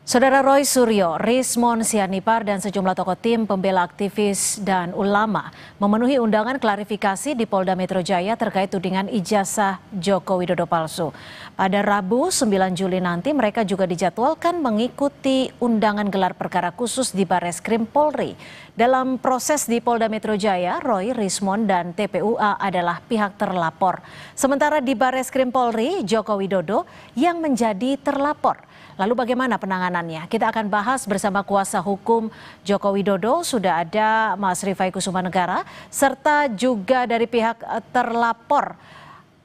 Saudara Roy Suryo, Rismon Sianipar, dan sejumlah tokoh tim pembela aktivis dan ulama memenuhi undangan klarifikasi di Polda Metro Jaya terkait tudingan ijazah Joko Widodo palsu. Pada Rabu 9 Juli nanti mereka juga dijadwalkan mengikuti undangan gelar perkara khusus di Barreskrim Polri. Dalam proses di Polda Metro Jaya, Roy, Rismon, dan TPUA adalah pihak terlapor. Sementara di Barreskrim Polri, Joko Widodo yang menjadi terlapor. Lalu bagaimana penanganannya? Kita akan bahas bersama kuasa hukum Joko Widodo. Sudah ada Mas Rifai Kusumanegara, serta juga dari pihak terlapor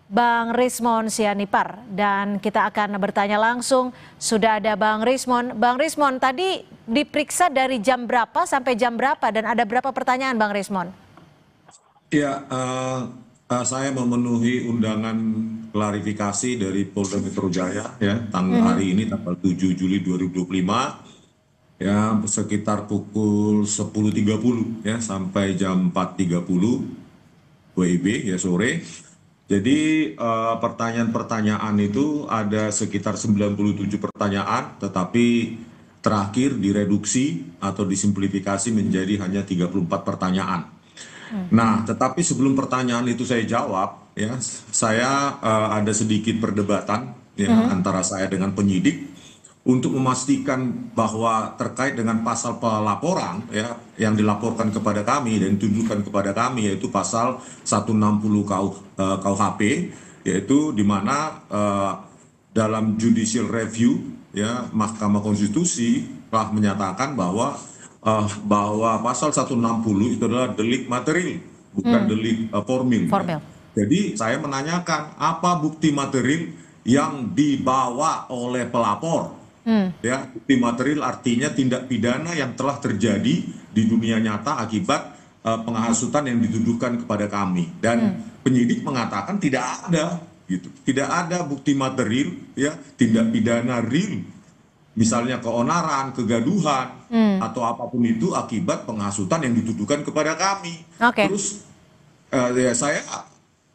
Bang Rismon Sianipar. Dan kita akan bertanya langsung, sudah ada Bang Rismon. Bang Rismon, tadi diperiksa dari jam berapa sampai jam berapa dan ada berapa pertanyaan Bang Rismon? Ya, saya memenuhi undangan klarifikasi dari Polda Metro Jaya ya hari ini tanggal 7 Juli 2025 ya sekitar pukul 10.30 ya sampai jam 4.30 WIB ya sore. Jadi pertanyaan-pertanyaan itu ada sekitar 97 pertanyaan, tetapi terakhir direduksi atau disimplifikasi menjadi hanya 34 pertanyaan. Nah, tetapi sebelum pertanyaan itu saya jawab, ya, saya ada sedikit perdebatan ya antara saya dengan penyidik untuk memastikan bahwa terkait dengan pasal pelaporan ya yang dilaporkan kepada kami dan dituduhkan kepada kami, yaitu pasal 160 KUHP, yaitu di mana dalam judicial review ya Mahkamah Konstitusi telah menyatakan bahwa pasal 160 itu adalah delik material, bukan delik formil. Ya. Jadi saya menanyakan apa bukti material yang dibawa oleh pelapor. Ya, bukti material artinya tindak pidana yang telah terjadi di dunia nyata akibat penghasutan yang dituduhkan kepada kami. Dan penyidik mengatakan tidak ada, gitu. Tidak ada bukti material, ya, tindak pidana real. Misalnya keonaran, kegaduhan, atau apapun itu akibat penghasutan yang dituduhkan kepada kami. Terus ya saya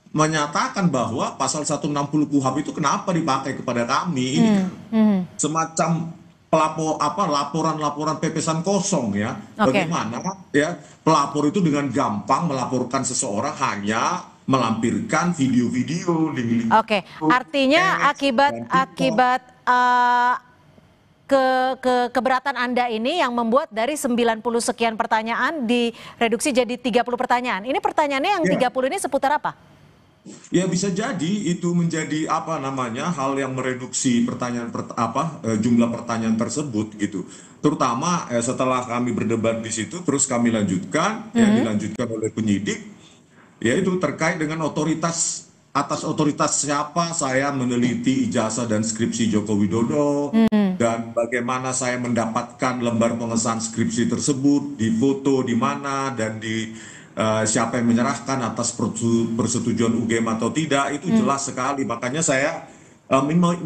menyatakan bahwa pasal 160 KUHP itu kenapa dipakai kepada kami? Ini semacam laporan-laporan pepesan kosong ya. Bagaimana ya pelapor itu dengan gampang melaporkan seseorang hanya melampirkan video-video di artinya akibat keberatan Anda ini yang membuat dari 90 sekian pertanyaan direduksi jadi 30 pertanyaan. Ini pertanyaannya yang 30 ini seputar apa? Ya bisa jadi itu menjadi hal yang mereduksi jumlah pertanyaan tersebut gitu. Terutama setelah kami berdebat di situ terus kami lanjutkan dilanjutkan oleh penyidik, yaitu terkait dengan atas otoritas siapa saya meneliti ijazah dan skripsi Joko Widodo, dan bagaimana saya mendapatkan lembar pengesahan skripsi tersebut, di foto di mana, dan siapa yang menyerahkan atas persetujuan UGM atau tidak, itu jelas sekali. Makanya saya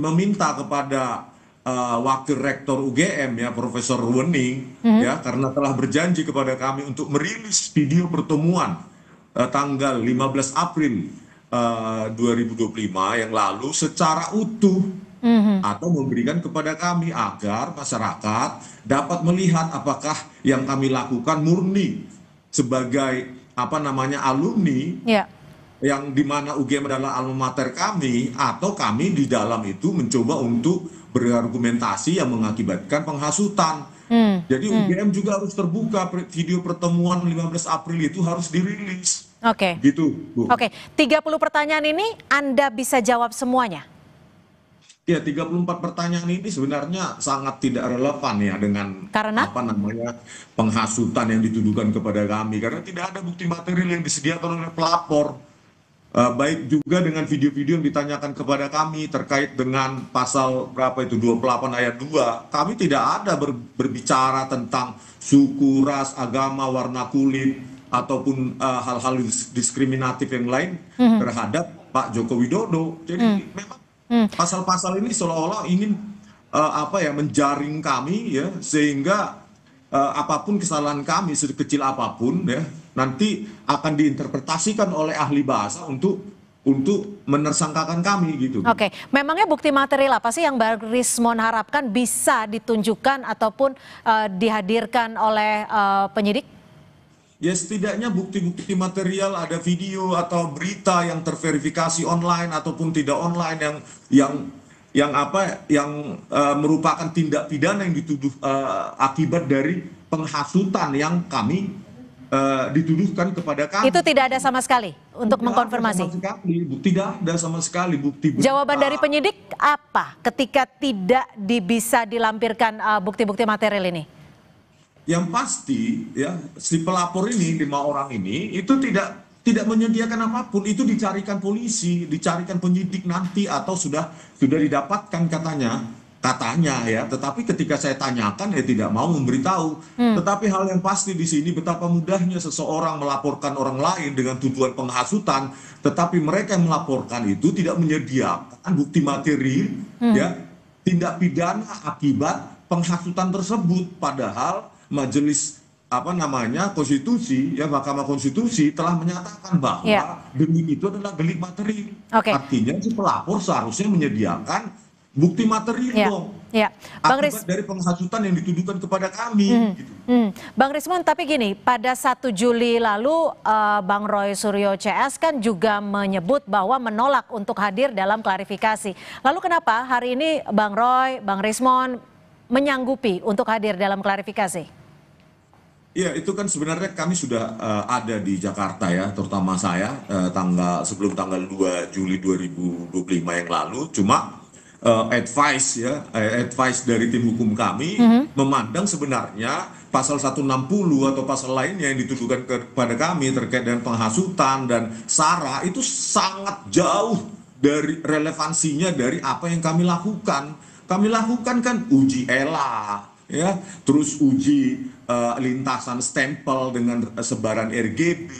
meminta kepada Wakil Rektor UGM ya Profesor Wening ya, karena telah berjanji kepada kami untuk merilis video pertemuan tanggal 15 April 2025 yang lalu secara utuh, atau memberikan kepada kami agar masyarakat dapat melihat apakah yang kami lakukan murni sebagai alumni yang dimana UGM adalah alma mater kami, atau kami di dalam itu mencoba untuk berargumentasi yang mengakibatkan penghasutan. Jadi UGM juga harus terbuka, video pertemuan 15 April itu harus dirilis. Gitu, Bu. 30 pertanyaan ini Anda bisa jawab semuanya? Ya, 34 pertanyaan ini sebenarnya sangat tidak relevan ya dengan penghasutan yang dituduhkan kepada kami, karena tidak ada bukti material yang disediakan oleh pelapor. Baik juga dengan video-video yang ditanyakan kepada kami terkait dengan pasal 28 ayat 2. Kami tidak ada berbicara tentang suku, ras, agama, warna kulit, ataupun hal-hal diskriminatif yang lain terhadap Pak Joko Widodo. Jadi memang pasal-pasal ini seolah-olah ingin menjaring kami ya, sehingga apapun kesalahan kami sekecil apapun ya nanti akan diinterpretasikan oleh ahli bahasa untuk untuk menersangkakan kami gitu. Oke, memangnya bukti material apa sih yang Bang Rismon harapkan bisa ditunjukkan ataupun dihadirkan oleh penyidik? Ya setidaknya bukti-bukti material, ada video atau berita yang terverifikasi online ataupun tidak online yang merupakan tindak pidana yang dituduh akibat dari penghasutan yang kami dituduhkan kepada kami. Itu tidak ada sama sekali untuk Tidak mengkonfirmasi. ada sama sekali, tidak ada sama sekali bukti berita. Jawaban dari penyidik apa ketika tidak bisa dilampirkan bukti-bukti material ini? Yang pasti ya si pelapor ini 5 orang ini itu tidak menyediakan apapun, itu dicarikan polisi, dicarikan penyidik nanti atau sudah didapatkan katanya ya, tetapi ketika saya tanyakan ya tidak mau memberitahu. Tetapi hal yang pasti di sini betapa mudahnya seseorang melaporkan orang lain dengan tuduhan penghasutan, tetapi mereka yang melaporkan itu tidak menyediakan bukti materi ya tindak pidana akibat penghasutan tersebut, padahal majelis konstitusi ya Mahkamah Konstitusi telah menyatakan bahwa delik itu adalah delik materi. Artinya si pelapor seharusnya menyediakan bukti materi dong. Akibat dari penghasutan yang dituduhkan kepada kami. Gitu. Bang Rismon, tapi gini, pada 1 Juli lalu Bang Roy Suryo CS kan juga menyebut bahwa menolak untuk hadir dalam klarifikasi. Lalu kenapa hari ini Bang Roy, Bang Rismon menyanggupi untuk hadir dalam klarifikasi? Ya, itu kan sebenarnya kami sudah ada di Jakarta ya, terutama saya sebelum tanggal 2 Juli 2025 yang lalu. Cuma advice dari tim hukum kami memandang sebenarnya pasal 160 atau pasal lainnya yang dituduhkan kepada kami terkait dengan penghasutan dan SARA itu sangat jauh dari relevansinya dari apa yang kami lakukan. Kami lakukan kan uji ELA, ya, terus uji lintasan stempel dengan sebaran RGB,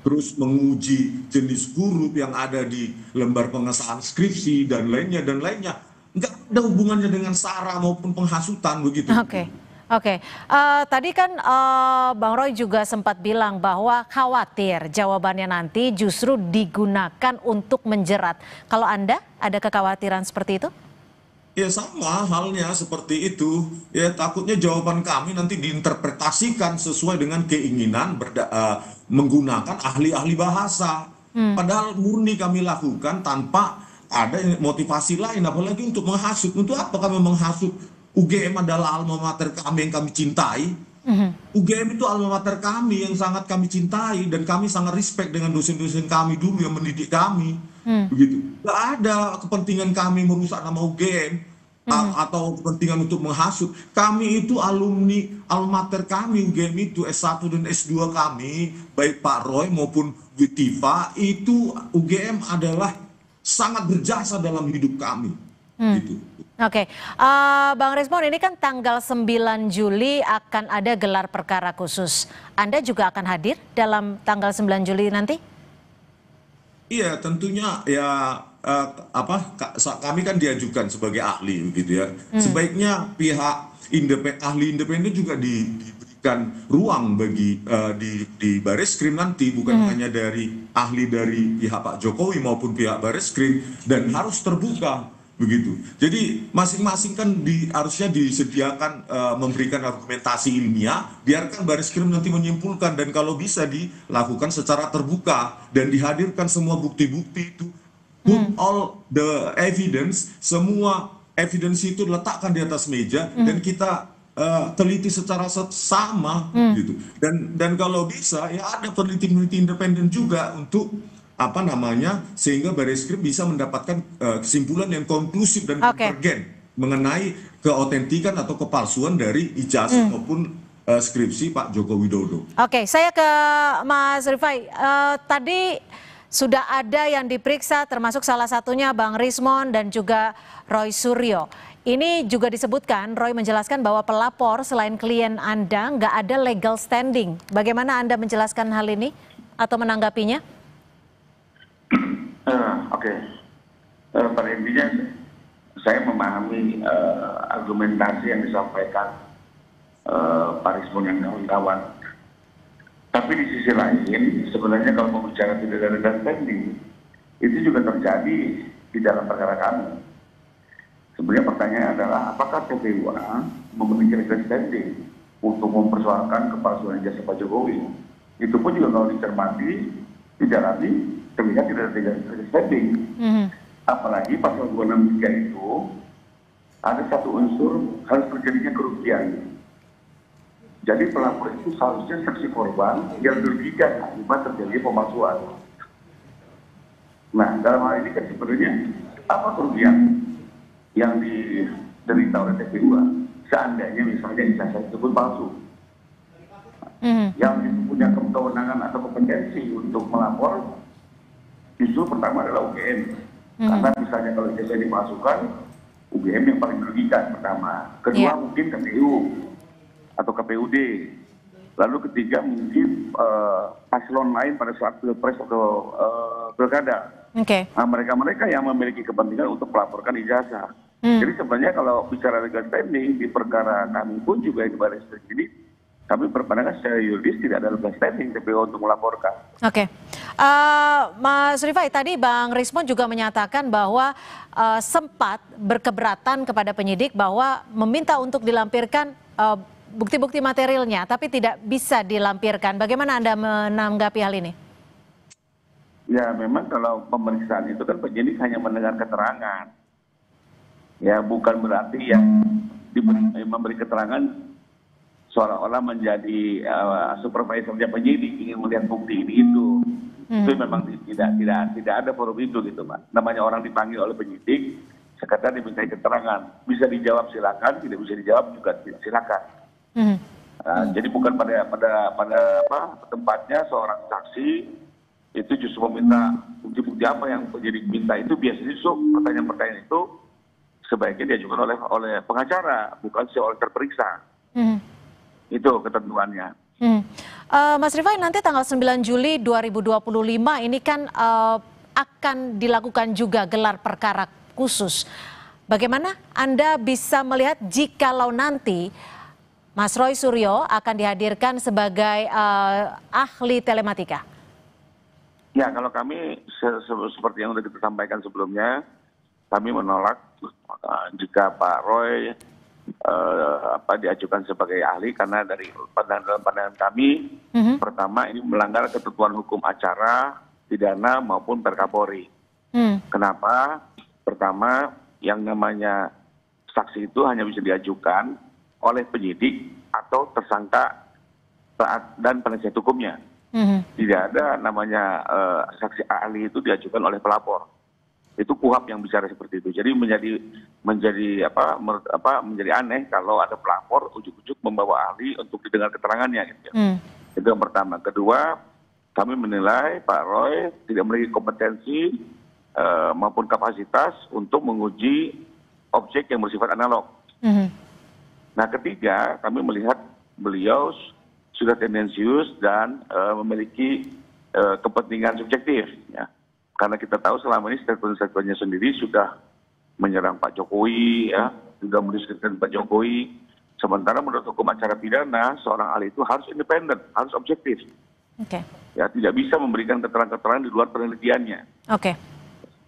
terus menguji jenis huruf yang ada di lembar pengesahan skripsi dan lainnya. Nggak ada hubungannya dengan SARA maupun penghasutan begitu. Oke. Tadi kan Bang Roy juga sempat bilang bahwa khawatir jawabannya nanti justru digunakan untuk menjerat. Kalau Anda ada kekhawatiran seperti itu? Ya sama halnya seperti itu. Ya takutnya jawaban kami nanti diinterpretasikan sesuai dengan keinginan menggunakan ahli-ahli bahasa. Padahal murni kami lakukan tanpa ada motivasi lain, apalagi untuk menghasut. Untuk apa kami menghasut? UGM adalah alma mater kami yang kami cintai. UGM itu alma mater kami yang sangat kami cintai dan kami sangat respect dengan dosen-dosen kami dulu yang mendidik kami. Begitu. Gak ada kepentingan kami merusak nama UGM atau kepentingan untuk menghasut. Kami itu alumni alma mater kami, UGM itu S1 dan S2 kami, baik Pak Roy maupun Bu Tifa, itu UGM adalah sangat berjasa dalam hidup kami. Gitu. Oke, Bang Rismon, ini kan tanggal 9 Juli akan ada gelar perkara khusus. Anda juga akan hadir dalam tanggal 9 Juli nanti? Iya, tentunya ya kami kan diajukan sebagai ahli gitu ya. Sebaiknya pihak ahli independen juga diberikan ruang bagi di Bareskrim nanti, bukan hanya dari ahli dari pihak Pak Jokowi maupun pihak Bareskrim, dan harus terbuka begitu. Jadi masing-masing kan harusnya disediakan memberikan argumentasi ilmiah, biarkan Bareskrim nanti menyimpulkan, dan kalau bisa dilakukan secara terbuka dan dihadirkan semua bukti-bukti itu, put all the evidence, semua evidence itu letakkan di atas meja dan kita teliti secara sama gitu. Dan kalau bisa ya ada peneliti-peneliti independen juga untuk sehingga Bareskrim bisa mendapatkan kesimpulan yang konklusif dan konvergen mengenai keautentikan atau kepalsuan dari ijazah maupun skripsi Pak Joko Widodo. Oke, saya ke Mas Rifai. Tadi sudah ada yang diperiksa, termasuk salah satunya Bang Rismon dan juga Roy Suryo. Ini juga disebutkan, Roy menjelaskan bahwa pelapor selain klien Anda nggak ada legal standing. Bagaimana Anda menjelaskan hal ini atau menanggapinya? Oke. Pada intinya saya memahami argumentasi yang disampaikan Pak Rismon dan kawan-kawan. Tapi di sisi lain, sebenarnya kalau mau bicara tidak ada legal standing, itu juga terjadi di dalam perkara kami. Sebenarnya pertanyaannya adalah apakah TPUA memiliki legal standing untuk mempersoalkan kepalsuan ijazah Pak Jokowi? Itu pun juga kalau dicermati, didalami, terlihat tidak ada legal standing. Apalagi pasal 263 itu ada satu unsur harus terjadinya kerugian. Jadi pelapor itu seharusnya saksi korban yang dirugikan akibat terjadi pemalsuan. Nah, dalam hal ini kan sebenarnya apa kerugian yang diderita oleh TPUA seandainya misalnya ijazah tersebut palsu? Yang punya kewenangan atau kompetensi untuk melapor justru pertama adalah UGM. Karena misalnya kalau ijazah dipalsukan, UGM yang paling merugikan pertama. Kedua mungkin KPU atau KPUD. Lalu ketiga mungkin paslon lain pada saat pilpres atau pilkada. Nah, mereka-mereka yang memiliki kepentingan untuk melaporkan ijazah. Jadi sebenarnya kalau bicara legal standing di perkara kami pun juga di baris ini, kami berpandangan secara yuridis tidak ada legal standing TPU untuk melaporkan. Mas Rifai, tadi Bang Rismon juga menyatakan bahwa sempat berkeberatan kepada penyidik bahwa meminta untuk dilampirkan bukti-bukti materialnya, tapi tidak bisa dilampirkan. Bagaimana Anda menanggapi hal ini? Ya, memang kalau pemeriksaan itu kan penyidik hanya mendengar keterangan. Ya, bukan berarti yang memberi keterangan seolah-olah menjadi supervisornya penyidik ingin melihat bukti ini itu. Itu memang tidak ada forum itu gitu, Pak. Namanya orang dipanggil oleh penyidik, sekedar dimintai keterangan. Bisa dijawab silakan, tidak bisa dijawab juga tidak silakan. Jadi bukan pada tempatnya seorang saksi itu justru meminta bukti-bukti apa yang penyidik minta itu biasanya pertanyaan-pertanyaan itu sebaiknya diajukan oleh pengacara, bukan oleh terperiksa. Itu ketentuannya. Mas Rifai, nanti tanggal 9 Juli 2025 ini kan akan dilakukan juga gelar perkara khusus. Bagaimana Anda bisa melihat jikalau nanti Mas Roy Suryo akan dihadirkan sebagai ahli telematika? Ya, kalau kami seperti yang sudah kita sampaikan sebelumnya, kami menolak jika Pak Roy diajukan sebagai ahli karena dari pandangan kami, pertama ini melanggar ketentuan hukum acara, pidana maupun Perkapolri. Kenapa? Pertama, yang namanya saksi itu hanya bisa diajukan oleh penyidik atau tersangka dan penasihat hukumnya. Tidak ada namanya saksi ahli itu diajukan oleh pelapor. Itu KUHAP yang bicara seperti itu. Jadi menjadi aneh kalau ada pelapor ujuk-ujuk membawa ahli untuk didengar keterangannya gitu. Itu yang pertama. Kedua, kami menilai Pak Roy tidak memiliki kompetensi maupun kapasitas untuk menguji objek yang bersifat analog. Nah, ketiga, kami melihat beliau sudah tendensius dan memiliki kepentingan subjektif, ya. Karena kita tahu selama ini statement-statementnya sendiri sudah menyerang Pak Jokowi, ya, sudah mendiskreditkan Pak Jokowi. Sementara menurut hukum acara pidana, seorang ahli itu harus independen, harus objektif. Ya, tidak bisa memberikan keterangan-keterangan di luar penelitiannya.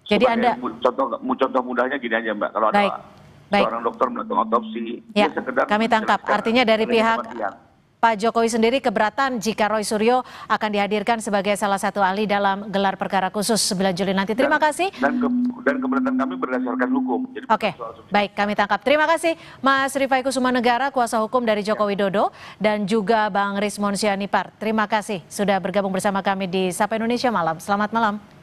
Jadi Anda contoh mudahnya gini aja, Mbak. Kalau ada seorang dokter melakukan otopsi, ya, kami tangkap. Artinya dari pihak Pak Jokowi sendiri keberatan jika Roy Suryo akan dihadirkan sebagai salah satu ahli dalam gelar perkara khusus 9 Juli nanti. Terima kasih. Dan keberatan kami berdasarkan hukum. Baik, kami tangkap. Terima kasih Mas Rifai Kusumanegara, kuasa hukum dari Joko Widodo, dan juga Bang Rismon Sianipar. Terima kasih sudah bergabung bersama kami di Sapa Indonesia Malam. Selamat malam.